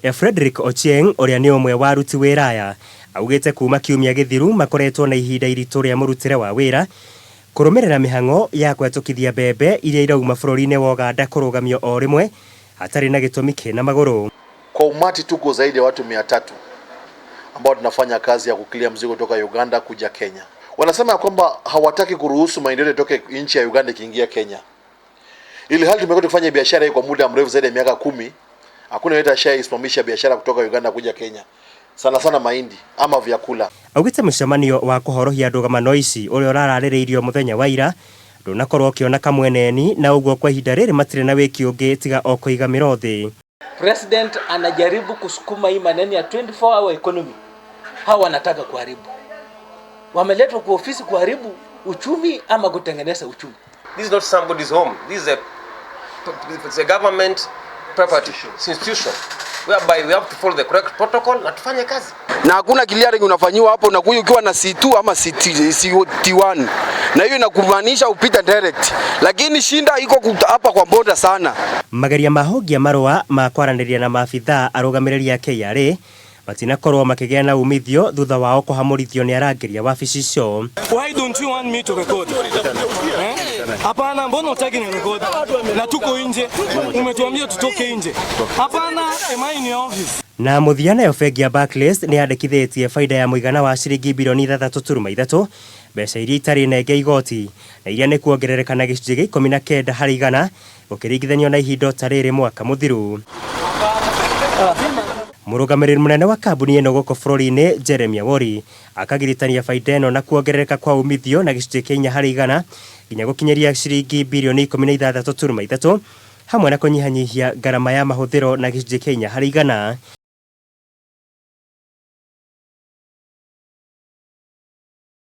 Frederick Ochieng uria ni umwe wa aruti wira aya augite kuma kiumia githiru makoretwo na ihinda iritu ria murutire wa wira kurumirira mihango ya kwetukithia mbembe iria irauma bururi-ini wa Uganda kurugamio o rimwe hatari na gitumi kina maguru. Kwa umati tuko zaidi ya watu 300 ambao tunafanya kazi ya kuclear mzigo kutoka Uganda kuja Kenya. Wanasema kwamba hawataki kuruhusu maendeleo toke nchi ya Uganda kiingia Kenya. Ili hali tumekuwa tukifanya biashara hii kwa muda mrefu zaidi ya miaka 10. Hakuna yeyote ashayisimamisha biashara kutoka Uganda kuja Kenya. Sana sana mahindi ama vyakula. Augite mucemanio wa kuhorohia ndũgamano ici uria urararĩrĩirio muthenya wa ira ndunakorwo kiona kamweneni na uguo kwa ihinda rĩrĩ matire na wiki ungi tiga o kuigamira thi. President anajaribu kusukuma hii maneno ya 24-hour economy. Hawa wanataka kuharibu. Wameletwa kwa ofisi kuharibu uchumi ama kutengeneza uchumi. This is not somebody's home. This is a government property institution whereby we have to follow the correct protocol na tufanye kazi. Na hakuna clearing unafanywa hapo na kuyu ukiwa na C2 ama C1. Na hiyo inakumaanisha upita direct. Lakini shinda iko hapa kwa border sana. Mageria mahogia marua ma kwaraniria na maabitha arugamiriri ya KRA matinakorwo makigea na umithio thutha wao kuhamurithio ni arangiria wabici icio. Why don't you want me to record? Hapana, mbona unataka ni record? Na tuko nje. Umetuambia tutoke nje. Hapana, am I in your office? Na muthiana yo bengi ya Barclays ni andikithitie faida ya muigana wa ciringi bilioni 3.3 mbeca iria itari nenge igoti na iria ni kuongerereka na gicunjĩ gĩa 19 harĩ igana ũkĩringithanio na ihinda ta rĩrĩ mwaka muthiru. Murugamiriri munene wa kambuni ĩno gũkũ bũrũri-inĩ Jeremy Wori akagiritania faida ĩno na kuongerereka kwa umithio na gicunjĩ kĩa 4 harĩ igana nginya gũkinyeria ciringi bilioni 16.3 hamwe na kũnyihanyihia garama ya mahũthĩro na gicunjĩ kĩa 4 harĩ igana.